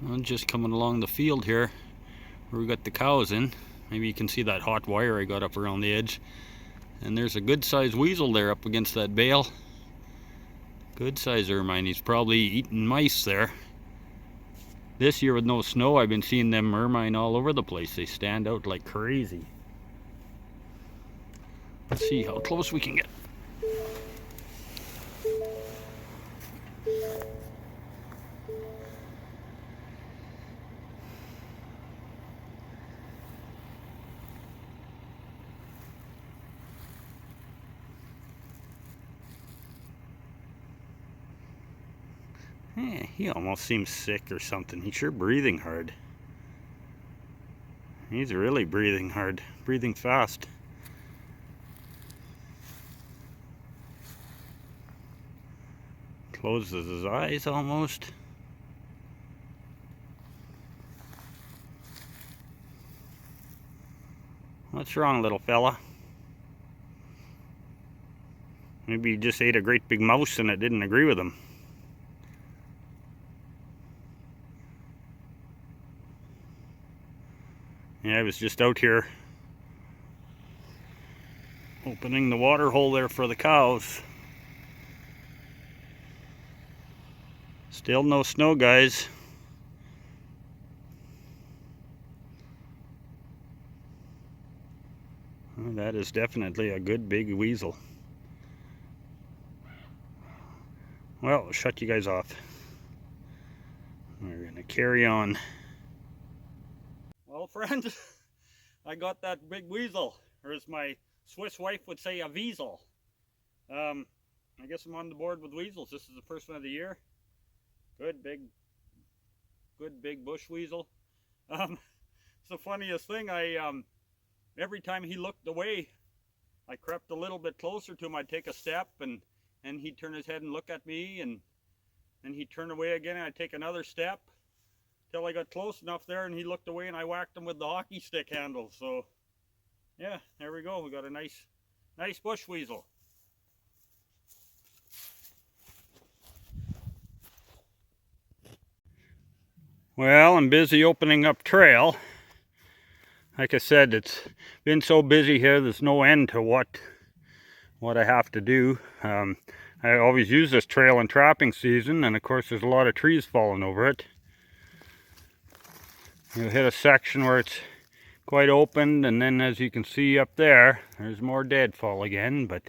I'm just coming along the field here where we got the cows in. Maybe you can see that hot wire I got up around the edge. And there's a good sized weasel there up against that bale. Good size ermine. He's probably eating mice there. This year with no snow, I've been seeing them ermine all over the place. They stand out like crazy. Let's see how close we can get. He almost seems sick or something. He's sure breathing hard. He's really breathing hard, breathing fast. Closes his eyes almost. What's wrong, little fella? Maybe he just ate a great big mouse and it didn't agree with him. Yeah, I was just out here opening the water hole there for the cows. Still no snow, guys. Well, that is definitely a good big weasel. Well, I'll shut you guys off. We're gonna carry on. Well, friends, I got that big weasel, or as my Swiss wife would say, a weasel. I guess I'm on the board with weasels. This is the first one of the year. Good big bush weasel. It's the funniest thing. Every time he looked away, I crept a little bit closer to him. I'd take a step, and he'd turn his head and look at me, and he'd turn away again, and I'd take another step till I got close enough there, and he looked away, and I whacked him with the hockey stick handle. So yeah, there we go. We got a nice bush weasel. Well, I'm busy opening up trail. Like I said, it's been so busy here, there's no end to what I have to do. I always use this trail in trapping season, and of course there's a lot of trees falling over it. You'll hit a section where it's quite open, and then as you can see up there, there's more deadfall again, but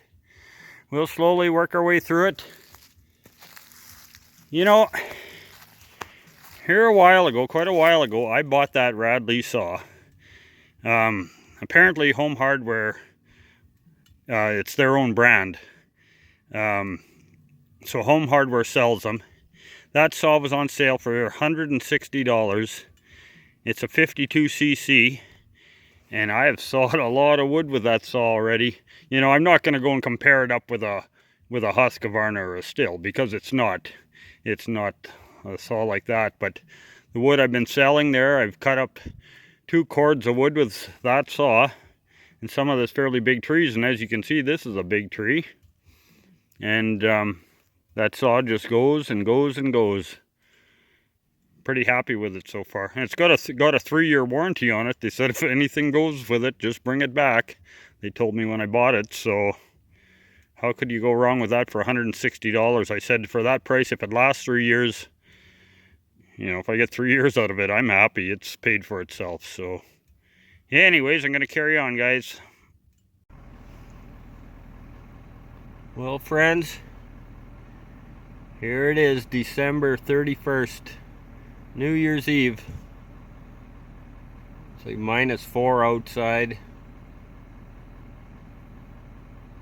we'll slowly work our way through it. You know, here a while ago, quite a while ago, I bought that Radley saw. Apparently Home Hardware, it's their own brand. So Home Hardware sells them. That saw was on sale for $160. It's a 52cc, and I have sawed a lot of wood with that saw already. You know, I'm not going to go and compare it up with a Husqvarna or a Stihl, because it's not a saw like that. But the wood I've been selling there, I've cut up 2 cords of wood with that saw, and some of this fairly big trees, and as you can see, this is a big tree, and that saw just goes and goes and goes. Pretty happy with it so far, and it's got a 3-year warranty on it. They said if anything goes with it, just bring it back. They told me when I bought it, so how could you go wrong with that for $160? I said for that price, if it lasts 3 years, you know, if I get 3 years out of it, I'm happy. It's paid for itself. So anyways, I'm going to carry on, guys. Well, friends, here it is, December 31st, New Year's Eve. It's like -4 outside.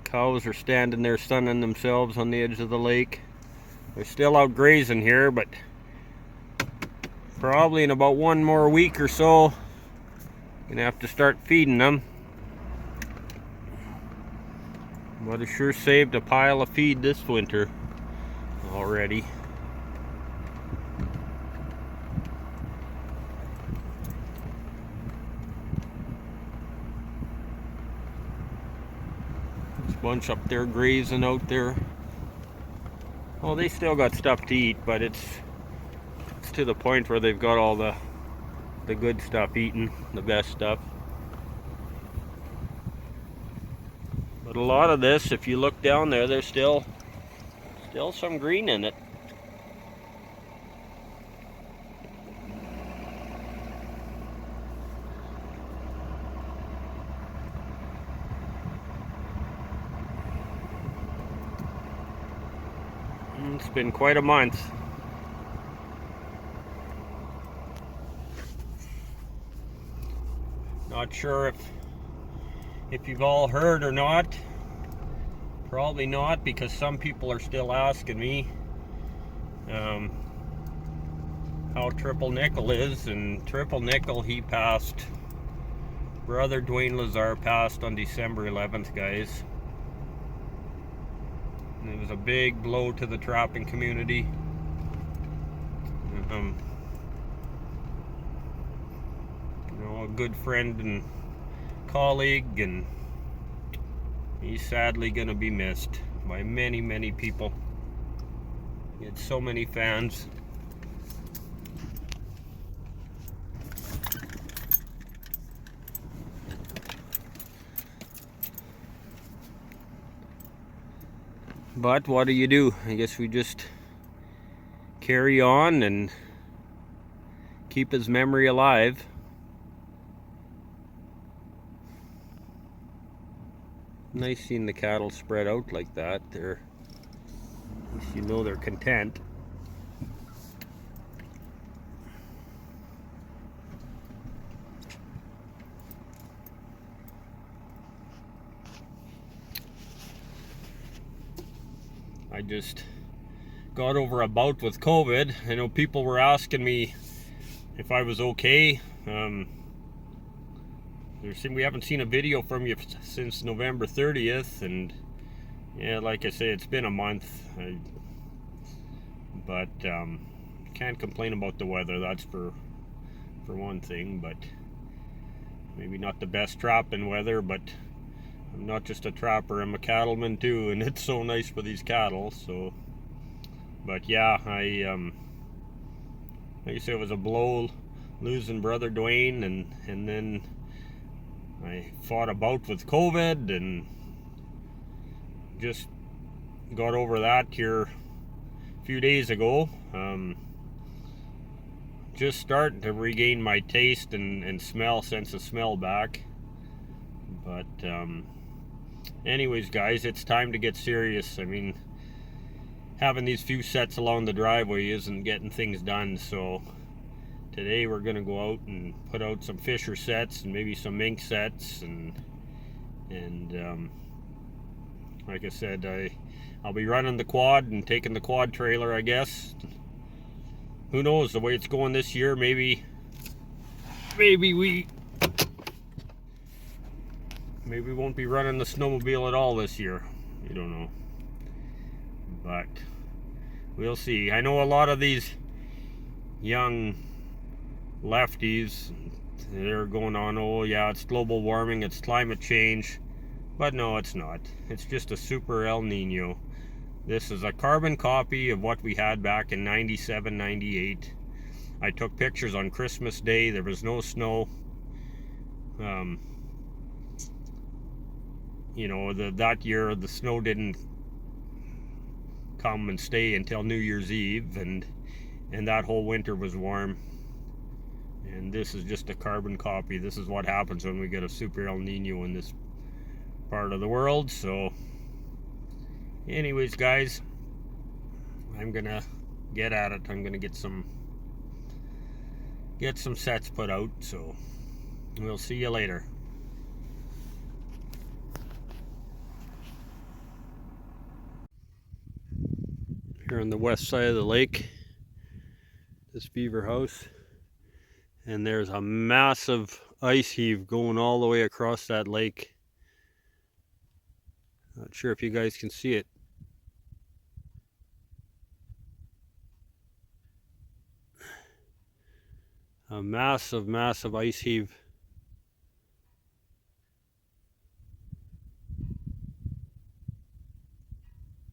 Cows are standing there sunning themselves on the edge of the lake. They're still out grazing here, but probably in about 1 more week or so, gonna have to start feeding them. But I sure saved a pile of feed this winter already. This bunch up there grazing out there. Well, they still got stuff to eat, but it's to the point where they've got all the good stuff eaten, the best stuff. But a lot of this, if you look down there, there's still some green in it. It's been quite a month. Not sure if you've all heard or not. Probably not, because some people are still asking me how Triple Nickel is. And Triple Nickel, he passed. Brother Dwayne Lazar passed on December 11th, guys. And it was a big blow to the trapping community. You know, a good friend and colleague, and he's sadly going to be missed by many, many people. He had so many fans. But what do? I guess we just carry on and keep his memory alive. Nice seeing the cattle spread out like that. At least you know they're content. I just got over a bout with COVID. I know people were asking me if I was okay. We haven't seen a video from you since November 30th, and yeah, like I say, it's been a month. But can't complain about the weather, that's for one thing. But maybe not the best trapping weather, but I'm not just a trapper, I'm a cattleman too, and it's so nice for these cattle. So, but yeah, like I said, it was a blow losing Brother Dwayne, and then I fought a bout with COVID and just got over that here a few days ago. Just starting to regain my taste and sense of smell back. But anyways, guys, it's time to get serious. I mean, having these few sets along the driveway isn't getting things done. So today we're gonna go out and put out some fisher sets and maybe some mink sets, and like I said, I'll be running the quad and taking the quad trailer, I guess. Who knows, the way it's going this year, maybe we won't be running the snowmobile at all this year. You don't know, but we'll see. I know a lot of these young lefties, they're going on, oh yeah, it's global warming, it's climate change. But no, it's not. It's just a super El Nino. This is a carbon copy of what we had back in 97, 98. I took pictures on Christmas Day. There was no snow. You know, that year the snow didn't come and stay until New Year's Eve, and that whole winter was warm. And this is just a carbon copy. This is what happens when we get a super El Nino in this part of the world. So anyways, guys, I'm gonna get at it. I'm gonna get some sets put out. So we'll see you later. Here on the west side of the lake, this beaver house, and there's a massive ice heave going all the way across that lake. Not sure if you guys can see it. A massive, massive ice heave.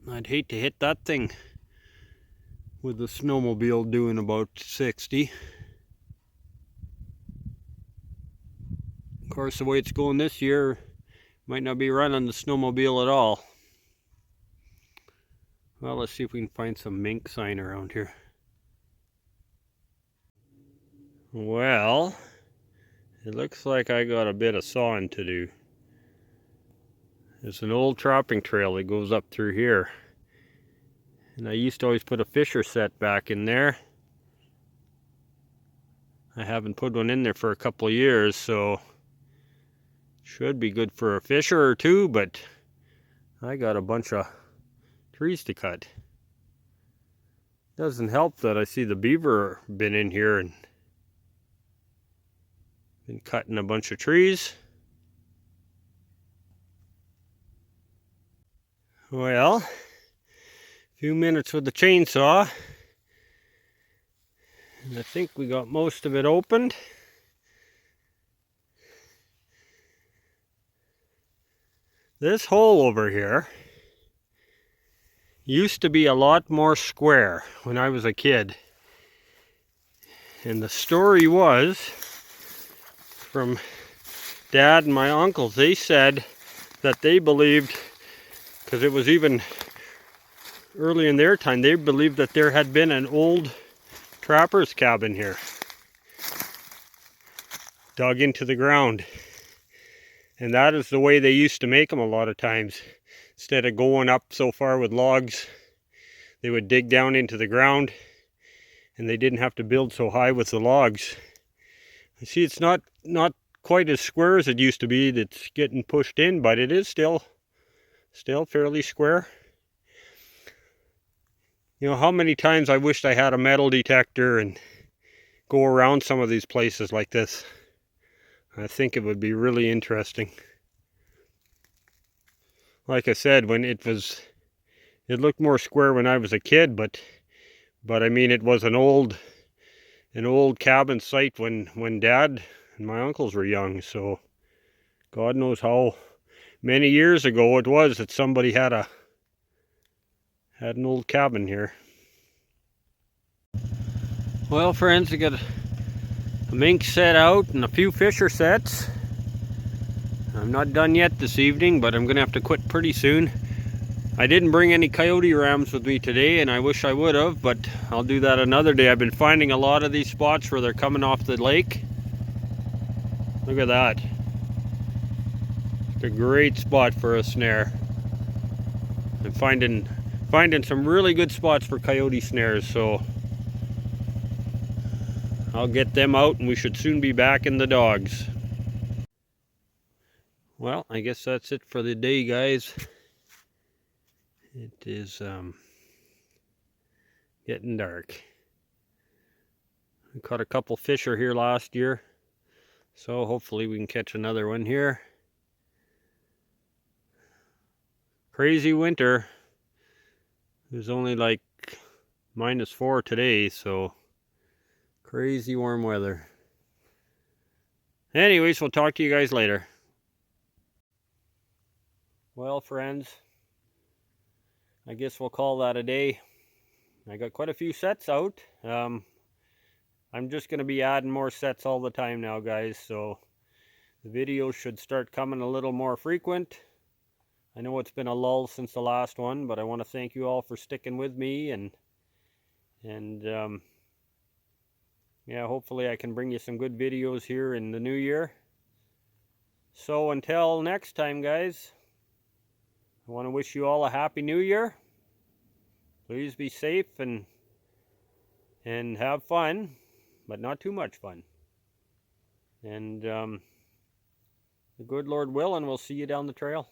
I'd hate to hit that thing with the snowmobile doing about 60. Of course, the way it's going this year, might not be running the snowmobile at all. Well, let's see if we can find some mink sign around here. Well, it looks like I got a bit of sawing to do. There's an old trapping trail that goes up through here. And I used to always put a fisher set back in there. I haven't put one in there for a couple of years, so should be good for a fisher or two, but I got a bunch of trees to cut. Doesn't help that I see the beaver been in here and been cutting a bunch of trees. Well, a few minutes with the chainsaw, and I think we got most of it opened. This hole over here used to be a lot more square when I was a kid. And the story was from Dad and my uncles. They said that they believed, because it was even early in their time, they believed that there had been an old trapper's cabin here, dug into the ground. And that is the way they used to make them a lot of times. Instead of going up so far with logs, they would dig down into the ground, and they didn't have to build so high with the logs. You see, it's not quite as square as it used to be. That's getting pushed in, but it is still fairly square. You know, how many times I wished I had a metal detector and go around some of these places like this. I think it would be really interesting. Like I said, when it looked more square when I was a kid, but I mean, it was an old cabin site when Dad and my uncles were young, so God knows how many years ago it was that somebody had an old cabin here. Well, friends, I got a mink set out and a few fisher sets. I'm not done yet this evening, but I'm gonna have to quit pretty soon. I didn't bring any coyote rams with me today, and I wish I would have, but I'll do that another day. I've been finding a lot of these spots where they're coming off the lake. Look at that. It's a great spot for a snare. I'm finding some really good spots for coyote snares, so I'll get them out and we should soon be back in the dogs. Well, I guess that's it for the day, guys. It is getting dark. We caught a couple fisher here last year, so hopefully we can catch another one here. Crazy winter. It was only like -4 today, so crazy warm weather. Anyways, we'll talk to you guys later. Well, friends, I guess we'll call that a day. I got quite a few sets out. I'm just going to be adding more sets all the time now, guys, so the videos should start coming a little more frequent. I know it's been a lull since the last one, but I want to thank you all for sticking with me, and yeah, hopefully I can bring you some good videos here in the new year. So until next time, guys, I want to wish you all a happy new year. Please be safe and have fun, but not too much fun. And the good Lord willing, we'll see you down the trail.